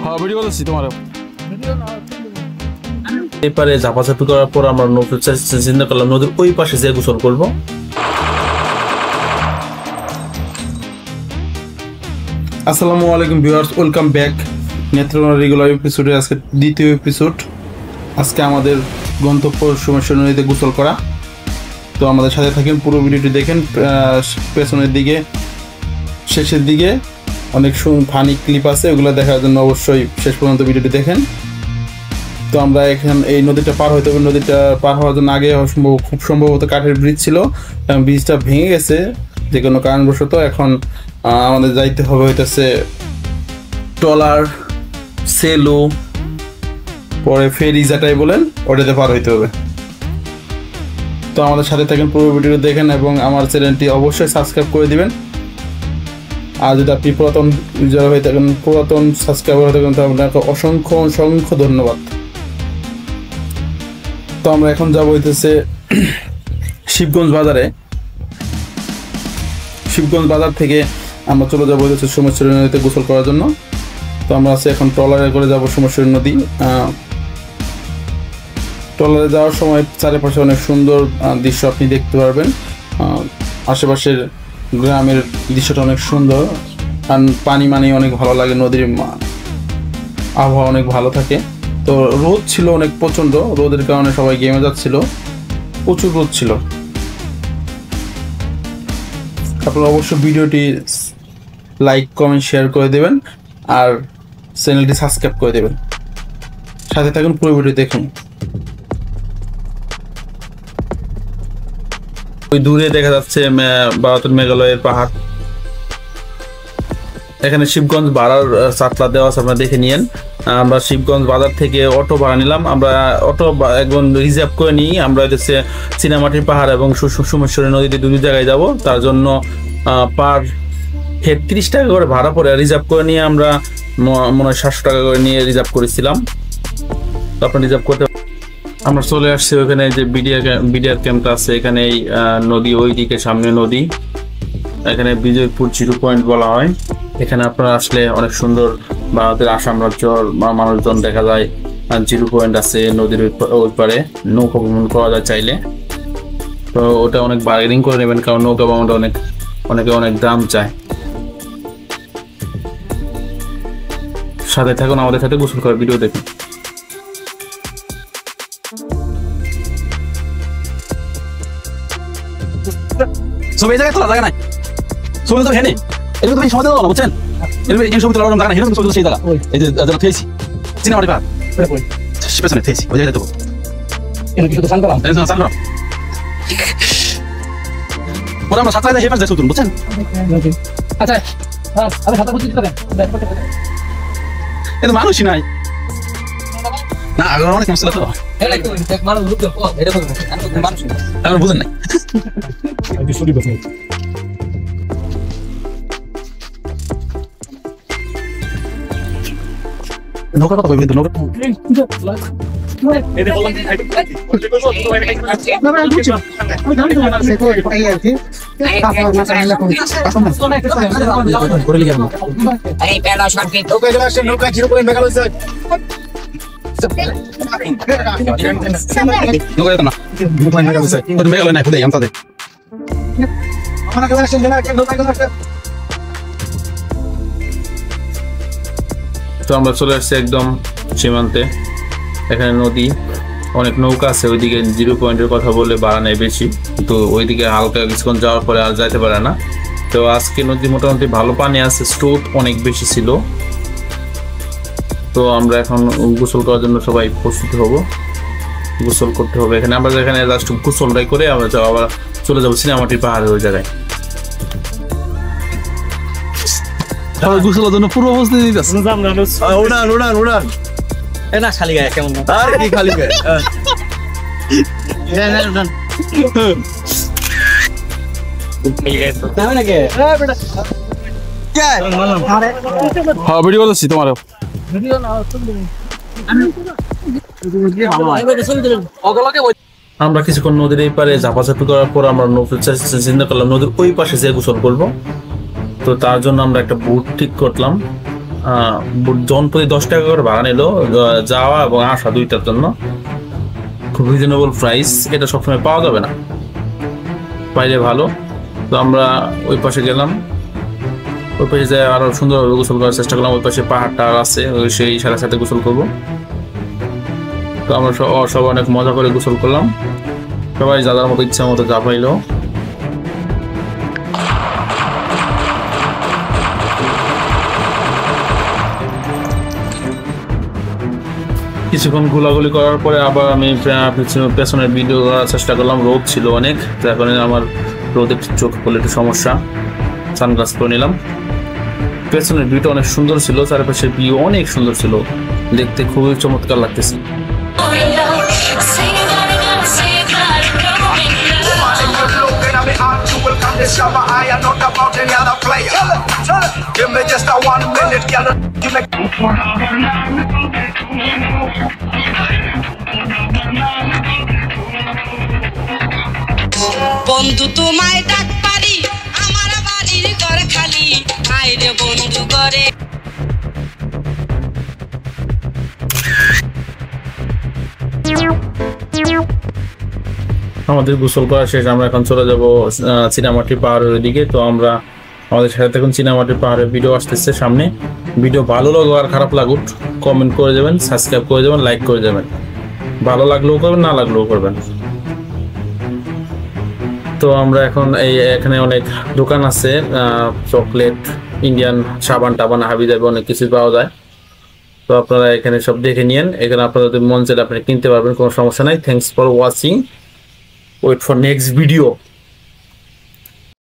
হ্যাঁ ভিডিও করছি তোমার। এপারে ঝাপাঝাপি করার পর আমরা চিন্তা করলাম নদীর ওই পাশে যে গোসল করবো। আসসালামু আলাইকুম viewers, welcome back Netrokona regular এপিসোডে। আজকে দ্বিতীয় এপিসোড। আজকে আমাদের গন্তব্য সমস্যা নদীতে গোসল করা। তো আমাদের সাথে থাকেন, পুরো ভিডিওটি দেখেন। পেছনের দিকে শেষের দিকে অনেক ফানি ক্লিপ আছে, ওগুলো দেখার জন্য অবশ্যই শেষ পর্যন্ত ভিডিওটি দেখেন। তো আমরা এখন এই নদীটা পার হইতে হবে। নদীটা পার হওয়ার জন্য আগে খুব সম্ভবত কাঠের ব্রিজ ছিল, এবং ব্রিজটা ভেঙে গেছে যে কোনো কারণবশত। এখন আমাদের যাইতে হবে হইতেছে ট্রলার, সেলো, পরে ফেরি যেটাই বলেন ওটাতে পার হইতে হবে। তো আমাদের সাথে থাকেন, পুরো ভিডিও দেখেন এবং আমার চ্যানেলটি অবশ্যই সাবস্ক্রাইব করে দিবেন। আর যদি আপনি পুরাতন ইউজার হয়ে থাকেন, পুরাতন সাবস্ক্রাইবার হয়ে থাকেন, তো আপনাকে অসংখ্য অসংখ্য ধন্যবাদ। তো আমরা এখন যাবো হইতেছে শিবগঞ্জ বাজারে। শিবগঞ্জ বাজার থেকে আমরা চলে যাবো হচ্ছে সোমেশ্বরী নদীতে গোসল করার জন্য। তো আমরা আছি এখন ট্রলারে করে যাবো সোমেশ্বরী নদী। ট্রলারে যাওয়ার সময় চারিপাশে অনেক সুন্দর দৃশ্য আপনি দেখতে পারবেন। আশেপাশের গ্রামের দৃশ্যটা অনেক সুন্দর, আর পানি মানেই অনেক ভালো লাগে। নদীর আবহাওয়া অনেক ভালো থাকে। তো রোদ ছিল অনেক প্রচণ্ড, রোদের কারণে সবাই গেমে যাচ্ছিল, প্রচুর রোদ ছিল। আপনারা অবশ্যই ভিডিওটি লাইক, কমেন্ট, শেয়ার করে দেবেন, আর চ্যানেলটি সাবস্ক্রাইব করে দেবেন। সাথে থাকুন, পুরো ভিডিও দেখুন। ওই দূরে দেখা যাচ্ছে ভারতের মেঘালয়ের পাহাড়। এখানে শিবগঞ্জ ভাড়ার চাটলা দেওয়া আছে, আপনারা দেখে নিয়েন। আমরা শিবগঞ্জ বাজার থেকে অটো ভাড়া নিলাম। আমরা অটো একদম রিজার্ভ করে নিই। আমরা হচ্ছে চীনামাটির পাহাড় এবং সোমেশ্বরী নদীতে দুই জায়গায় যাব। তার জন্য পার হেড 30 টাকা করে ভাড়া পড়ে রিজার্ভ করে নিয়ে আমরা মনে হয় 700 টাকা করে নিয়ে রিজার্ভ করেছিলাম। তো আপনার রিজার্ভ করতে আমরা চলে আসছি ওখানে যে বিডিআর ক্যাম্পটা আছে। এখানে এই নদী, ওই দিকে সামনে নদী। এখানে বিজয়পুর জিরো পয়েন্ট বলা হয়। এখানে আপনারা আসলে অনেক সুন্দর ভারতের আসাম রাজ্যর মানুষজন দেখা যায়। জিরো পয়েন্ট আছে নদীর ওই পারে, নৌকা ভ্রমণ করা যায় চাইলে। তো ওটা অনেক বার্গেনিং করে নেবেন, কারণ নৌকা ভ্রমণটা অনেকে অনেক দাম চায়। সাথে থাকুন, আমাদের সাথে গোসল করার ভিডিও দেখুন। সব এই জায়গায় তোলা জায়গা নাই, ছবি তো হেনে এগুলো তুমি সমাজে দাও না, বুঝছেন? এই ছবি তোলার জায়গা নাই, এরকম ছবি সেই জায়গা। এই যে যারা থেয়েছি চিনামাটি পাহাড় পেছনে থেয়েছি, ওই জায়গায় তো ওরা আমরা 7 জায়গায় হেপার যাই চলতুন, বুঝছেন? আচ্ছা আমি সাঁতার করতে দিতে এত মানুষই নাই না, আগে অনেক মশলা তো এখন বুঝেন নাই। নৌকার কথা বলবেন তো, নৌকা মেঘালয় নাই খুদে আমতাদের তো আমরা চলে আসছি একদম সীমান্তে। এখানে নদী, অনেক নৌকা আছে। ওইদিকে জিরো পয়েন্টের কথা বললে ভাড়া নেয় বেশি, কিন্তু ওইদিকে হালকা কিছুক্ষণ যাওয়ার পরে আর যাইতে পারে না। তো আজকে নদী মোটামুটি ভালো পানি আছে, স্রোত অনেক বেশি ছিল। তো আমরা এখন গোসল করার জন্য সবাই প্রস্তুত হব, গোসল করতে হবে। এখানে আমরা যেখানে লাস্ট গোসলটাই করে আমরা আবার চলে যাবো চীনামাটির পাহাড়ের ওই জায়গায়। গোসলের জন্য পূর্ব প্রস্তুতি নিতেছে। উড়ান না খালি গায়ে কেমন আর কি খালি গায়ে হ্যাঁ ভিডিও করছি তোমার। আমরা কিছুক্ষণ নদীর এই পারে ঝাপাঝাপি করার পর আমরা চিন্তা করলাম নদীর ওই পাশে যে গোসল করবো। তো তার জন্য আমরা একটা বোট ঠিক করলাম। জনপ্রতি 10 টাকা করে ভাড়া নিল যাওয়া এবং আসা দুইটার জন্য। খুব রিজনেবল প্রাইস, এটা সবসময় পাওয়া যাবে না, পাইলে ভালো। তো আমরা ওই পাশে গেলাম, ওই পাশে যাই আরো সুন্দরভাবে গোসল করার চেষ্টা করলাম। ওই পাশে পাহাড়টা আছে, সেই সাথে গোসল করবো। তো আমরা সব অনেক মজা করে গোসল করলাম, সবাই যাদের মতো ইচ্ছা মতো যা পাইলো। কিছুক্ষণ ঘোলাঘুলি করার পরে আবার আমি পেছনের ভিডিও করার চেষ্টা করলাম। রোদ ছিল অনেক, যার কারণে আমার রোদের চোখ পড়লে একটু সমস্যা, সানগ্লাস করে নিলাম। পেছনের ভিউটা অনেক সুন্দর ছিল, চারপাশের ভিউ অনেক সুন্দর ছিল, দেখতে খুবই চমৎকার লাগতেছে। বন্ধু তোমায় ডাক পারি, আমার বাড়ির ঘর খালি, আইরে বন্ধু করে। আমাদের গোসল করা শেষ, আমরা এখন চলে যাব চীনামাটি পাহাড়ের দিকে। তো আমরা আমাদের সাথে এখন চীনামাটি পাহাড়ের ভিডিও আসতেছে সামনে। ভিডিও ভালো লাগো আর খারাপ লাগুক কমেন্ট করে যাবেন, সাবস্ক্রাইব করে যাবেন, লাইক করে যাবেন। ভালো লাগলেও করবেন, না লাগলেও করবেন। তো আমরা এখন এখানে অনেক দোকান আছে, চকলেট, ইন্ডিয়ান সাবান টাবান, হাবি জাবি অনেক কিছু পাওয়া যায়। তো আপনারা এখানে সব দেখে নিন, এখানে আপনারা যদি মন চাইলে আপনি কিনতে পারবেন, কোনো সমস্যা নাই। Thanks for watching, wait for next video.